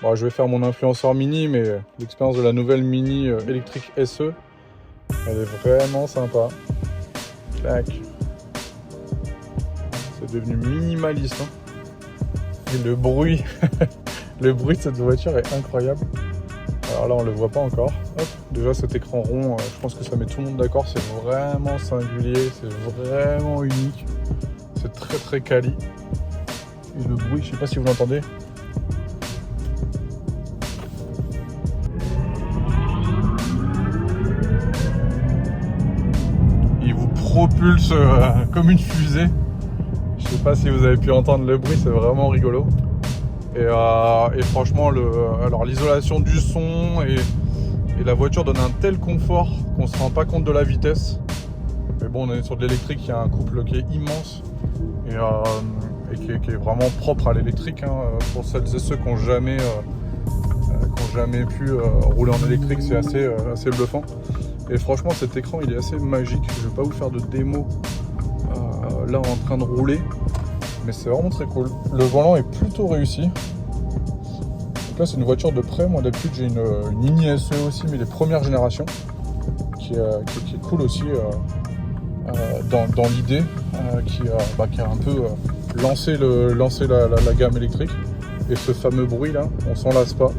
Bon, je vais faire mon influenceur Mini, mais l'expérience de la nouvelle Mini électrique SE, elle est vraiment sympa. Tac. C'est devenu minimaliste. Hein. Et le bruit, le bruit de cette voiture est incroyable. Alors là, on le voit pas encore. Hop. Déjà, cet écran rond, je pense que ça met tout le monde d'accord. C'est vraiment singulier, c'est vraiment unique. C'est très très quali. Et le bruit, je sais pas si vous l'entendez. Il vous propulse comme une fusée. Je sais pas si vous avez pu entendre le bruit, c'est vraiment rigolo. Et franchement, alors l'isolation du son et la voiture donne un tel confort qu'on ne se rend pas compte de la vitesse. Mais bon, on est sur de l'électrique, il y a un couple qui est immense et qui est vraiment propre à l'électrique. Hein, pour celles et ceux qui n'ont jamais pu rouler en électrique, c'est assez bluffant. Et franchement, cet écran, il est assez magique. Je ne vais pas vous faire de démo là en train de rouler. Mais c'est vraiment très cool. Le volant est plutôt réussi. Donc là, c'est une voiture de près. Moi, d'habitude, j'ai une Mini SE aussi, mais les premières générations, qui est cool aussi dans l'idée, qui a un peu lancé la gamme électrique. Et ce fameux bruit là, on s'en lasse pas.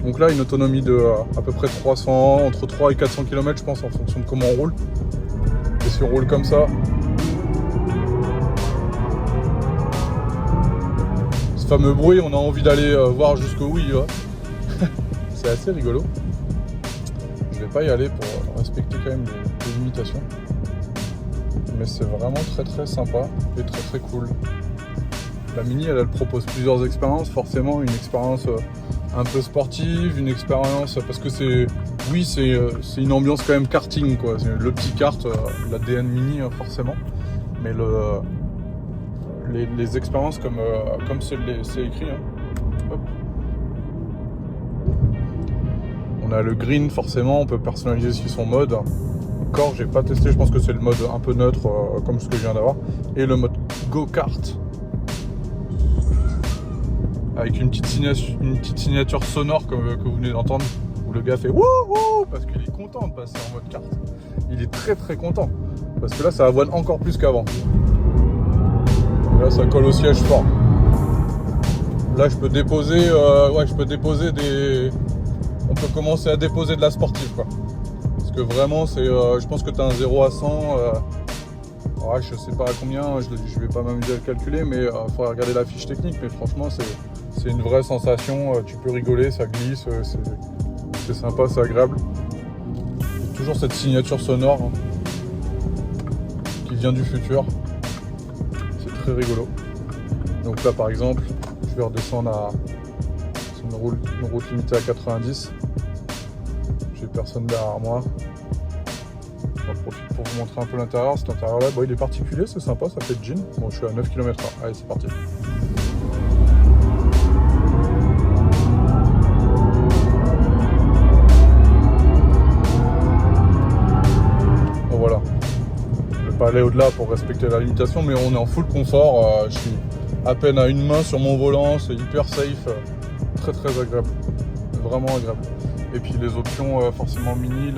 Donc là, une autonomie de à peu près 300, entre 3 et 400 km, je pense, en fonction de comment on roule. Et si on roule comme ça, fameux bruit, on a envie d'aller voir jusqu'où il va. C'est assez rigolo. Je vais pas y aller pour respecter quand même les limitations. Mais c'est vraiment très très sympa et très très cool. La Mini, elle propose plusieurs expériences. Forcément, une expérience un peu sportive, une expérience parce que c'est une ambiance quand même karting quoi. C'est le petit kart, l'ADN Mini forcément. Mais les expériences comme c'est écrit. Hein. Hop. On a le green forcément, on peut personnaliser aussi son mode. Encore, j'ai pas testé, je pense que c'est le mode un peu neutre comme ce que je viens d'avoir. Et le mode go-kart. Avec une petite signature sonore que vous venez d'entendre. Où le gars fait wouh parce qu'il est content de passer en mode kart. Il est très très content. Parce que là ça avoine encore plus qu'avant. Là, ça colle au siège fort. Là, je peux déposer on peut commencer à déposer de la sportive, quoi. Parce que vraiment, je pense que tu as un 0 à 100. Je sais pas à combien, je vais pas m'amuser à le calculer, mais il faudra regarder la fiche technique. Mais franchement, c'est une vraie sensation. Tu peux rigoler, ça glisse, c'est sympa, c'est agréable. Il y a toujours cette signature sonore qui vient du futur. Très rigolo. Donc là par exemple, je vais redescendre à une route limitée à 90. J'ai personne derrière moi. J'en profite pour vous montrer un peu l'intérieur. Cet intérieur là, il est particulier, c'est sympa, ça fait jean. Bon, je suis à 9 km/h. Allez, c'est parti. Bon voilà. Pas aller au-delà pour respecter la limitation, mais on est en full confort. Je suis à peine à une main sur mon volant, c'est hyper safe, très très agréable, vraiment agréable. Et puis les options forcément Mini,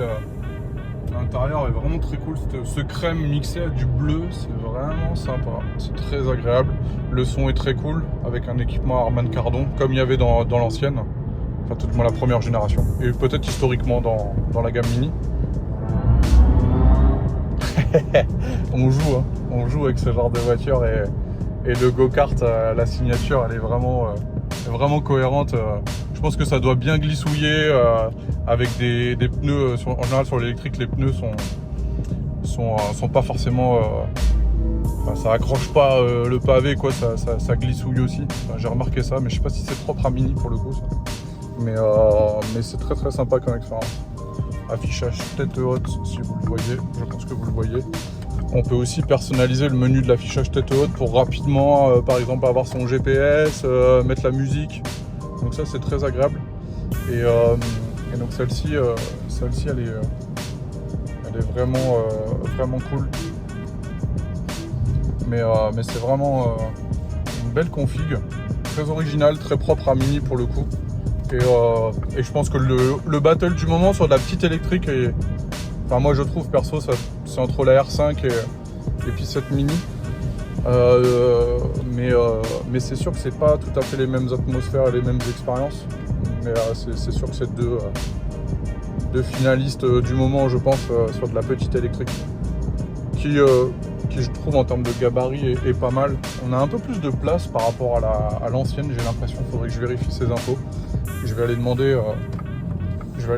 l'intérieur est vraiment très cool. Ce crème mixé avec du bleu, c'est vraiment sympa, c'est très agréable. Le son est très cool avec un équipement Harman Kardon comme il y avait dans l'ancienne, enfin tout du moins la première génération, et peut-être historiquement dans la gamme Mini. On joue avec ce genre de voiture et le go-kart, la signature, elle est vraiment cohérente. Je pense que ça doit bien glissouiller avec des pneus. En général, sur l'électrique, les pneus sont pas forcément. Ça accroche pas le pavé, quoi. Ça glissouille aussi. Enfin, j'ai remarqué ça, mais je sais pas si c'est propre à Mini pour le coup. Ça. Mais c'est très très sympa comme expérience. Affichage tête haute, si vous le voyez, je pense que vous le voyez. On peut aussi personnaliser le menu de l'affichage tête haute pour rapidement, par exemple, avoir son GPS, mettre la musique. Donc ça, c'est très agréable. Et donc celle-ci, elle est vraiment cool. Mais c'est vraiment une belle config, très originale, très propre à Mini pour le coup. Et je pense que le battle du moment sur de la petite électrique, enfin moi je trouve perso, c'est entre la R5 et puis cette Mini. Mais c'est sûr que c'est pas tout à fait les mêmes atmosphères et les mêmes expériences. Mais c'est sûr que c'est deux finalistes du moment, je pense, sur de la petite électrique. Qui je trouve en termes de gabarit est pas mal. On a un peu plus de place par rapport à l'ancienne, j'ai l'impression. Il faudrait que je vérifie ces infos. Je vais aller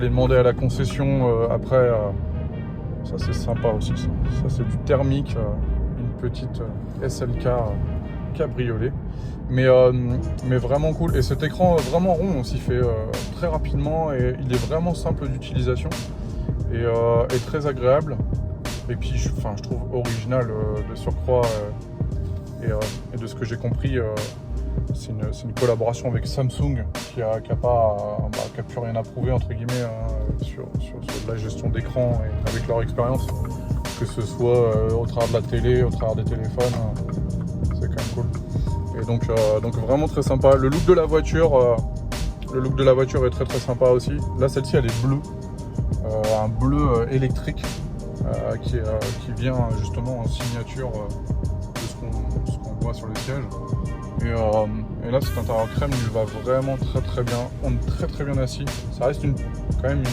demander à la concession après. Ça c'est sympa aussi. Ça c'est du thermique, une petite SLK cabriolet. Mais vraiment cool. Et cet écran vraiment rond, on s'y fait très rapidement et il est vraiment simple d'utilisation et très agréable. Et puis je trouve original de surcroît et de ce que j'ai compris, c'est une collaboration avec Samsung qui a plus rien à prouver entre guillemets sur de la gestion d'écran et avec leur expérience, que ce soit au travers de la télé, au travers des téléphones, c'est quand même cool. Et donc vraiment très sympa. Le look de la voiture est très très sympa aussi. Là celle-ci elle est bleue, un bleu électrique. Qui vient justement en signature de ce qu'on voit sur le siège. Et là, cet intérieur crème, il va vraiment très très bien. On est très très bien assis. Ça reste quand même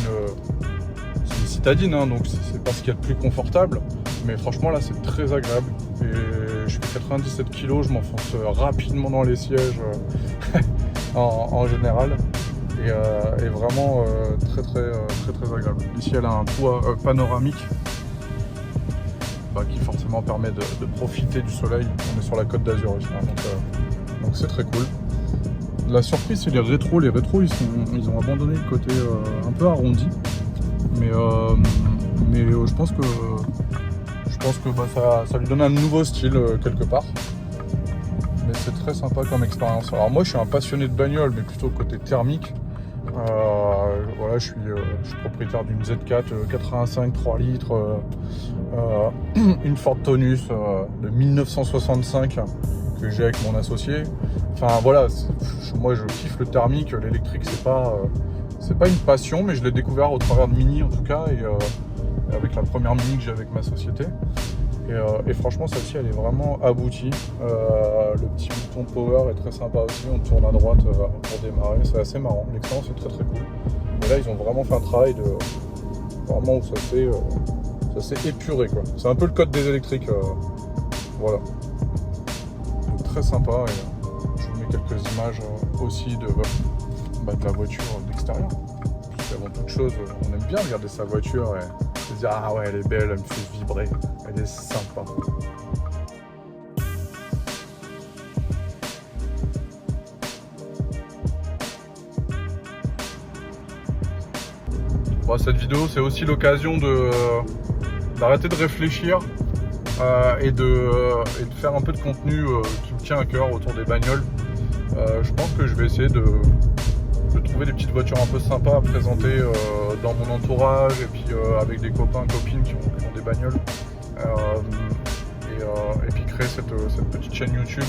c'est une citadine, hein, donc c'est pas ce qu'il y a de plus confortable. Mais franchement, là, c'est très agréable. Et je fais 97 kg, je m'enfonce rapidement dans les sièges en général. Et vraiment très très agréable. Ici, elle a un toit panoramique. Qui forcément permet de profiter du soleil. On est sur la Côte d'Azur aussi, hein, donc c'est très cool. La surprise c'est les rétros. Les rétros ils ont abandonné le côté un peu arrondi, mais je pense que ça lui donne un nouveau style quelque part. Mais c'est très sympa comme expérience. Alors moi je suis un passionné de bagnole, mais plutôt côté thermique. Voilà, je suis propriétaire d'une Z4 85 3 litres, une Ford Taunus de 1965 que j'ai avec mon associé. Enfin voilà, moi je kiffe le thermique, l'électrique c'est pas une passion, mais je l'ai découvert au travers de Mini en tout cas, et avec la première Mini que j'ai avec ma société. Et franchement celle-ci elle est vraiment aboutie. Le petit bouton power est très sympa aussi, on tourne à droite pour démarrer, c'est assez marrant, l'expérience est très très cool. Et là ils ont vraiment fait un travail vraiment où ça s'est épuré quoi. C'est un peu le code des électriques, voilà. Donc, très sympa, et je vous mets quelques images aussi de la voiture d'extérieur. Avant toute chose, on aime bien regarder sa voiture et se dire ah ouais elle est belle, elle me fait vibrer, elle est sympa. Bon, cette vidéo c'est aussi l'occasion d'arrêter de réfléchir et de faire un peu de contenu qui me tient à cœur autour des bagnoles. Je pense que je vais essayer de trouver des petites voitures un peu sympas à présenter dans mon entourage et puis avec des copains, copines qui ont des bagnoles, et puis créer cette petite chaîne YouTube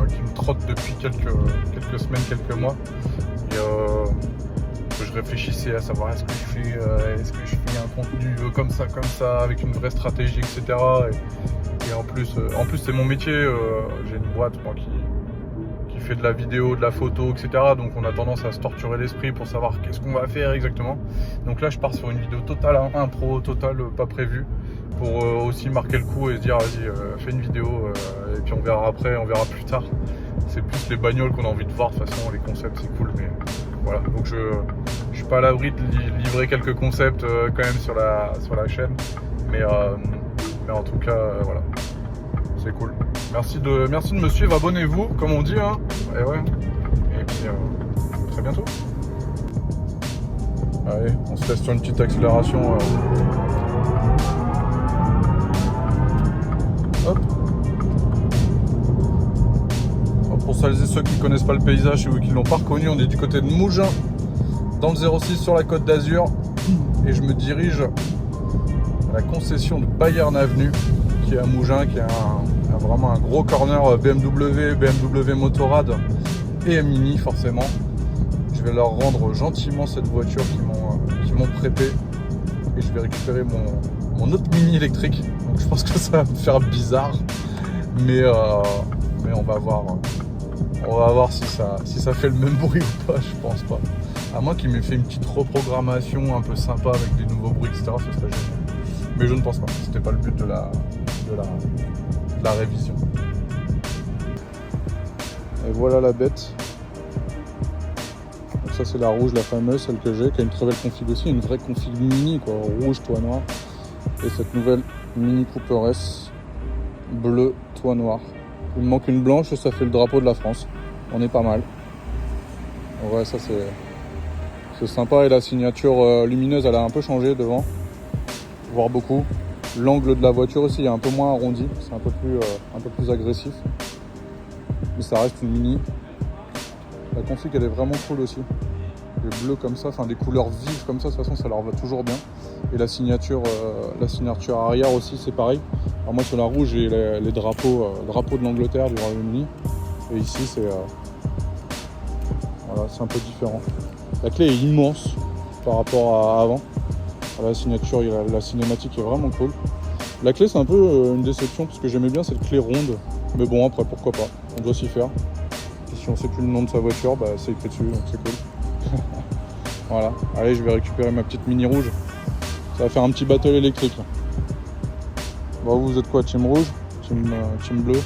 qui me trotte depuis quelques semaines, quelques mois, et que je réfléchissais à savoir est-ce que je fais un contenu comme ça avec une vraie stratégie, etc. Et en plus c'est mon métier, j'ai une boîte moi qui fait de la vidéo, de la photo, etc. Donc on a tendance à se torturer l'esprit pour savoir qu'est-ce qu'on va faire exactement. Donc là je pars sur une vidéo totale, impro, totale, pas prévue, pour aussi marquer le coup et se dire vas-y fais une vidéo et puis on verra après, on verra plus tard. C'est plus les bagnoles qu'on a envie de voir, de toute façon les concepts c'est cool, mais voilà. Donc je suis pas à l'abri de livrer quelques concepts quand même sur la chaîne, mais en tout cas voilà. C'est cool. Merci de me suivre, abonnez-vous, comme on dit, hein. Et ouais. Et puis très bientôt. Allez, on se laisse sur une petite accélération. Hop. Alors, pour celles et ceux qui ne connaissent pas le paysage ou qui ne l'ont pas reconnu, on est du côté de Mougins, dans le 06 sur la Côte d'Azur, et je me dirige à la concession de Bayern Avenue, qui est à Mougins, qui est vraiment un gros corner BMW Motorrad et Mini forcément. Je vais leur rendre gentiment cette voiture qu'ils m'ont prêtée. Et je vais récupérer mon autre Mini électrique. Donc je pense que ça va me faire bizarre. Mais on va voir. On va voir si ça fait le même bruit ou pas, je pense pas. À moins qu'il m'ait fait une petite reprogrammation un peu sympa avec des nouveaux bruits, etc. Ce serait génial. Mais je ne pense pas. C'était pas le but de la révision. Et voilà la bête. Donc ça c'est la rouge, la fameuse, celle que j'ai, qui a une très belle config aussi, une vraie config mini quoi, rouge, toit noir. Et cette nouvelle Mini Cooper S, bleu, toit noir. Il me manque une blanche et ça fait le drapeau de la France. On est pas mal. Ouais, ça c'est sympa et la signature lumineuse elle a un peu changé devant, voire beaucoup. L'angle de la voiture aussi est un peu moins arrondi, c'est un peu plus agressif. Mais ça reste une Mini. La config elle est vraiment cool aussi. Les bleus comme ça, enfin des couleurs vives comme ça, de toute façon ça leur va toujours bien. Et la signature arrière aussi c'est pareil. Alors moi sur la rouge j'ai les drapeaux, le drapeau de l'Angleterre du Royaume-Uni. Et ici c'est voilà, c'est un peu différent. La clé est immense par rapport à avant. La signature, la cinématique est vraiment cool. La clé c'est un peu une déception parce que j'aimais bien cette clé ronde. Mais bon après pourquoi pas, on doit s'y faire. Et si on sait plus le nom de sa voiture, bah c'est écrit dessus donc c'est cool. Voilà, allez je vais récupérer ma petite Mini rouge. Ça va faire un petit battle électrique là. Bon, vous êtes quoi, team rouge, team bleu?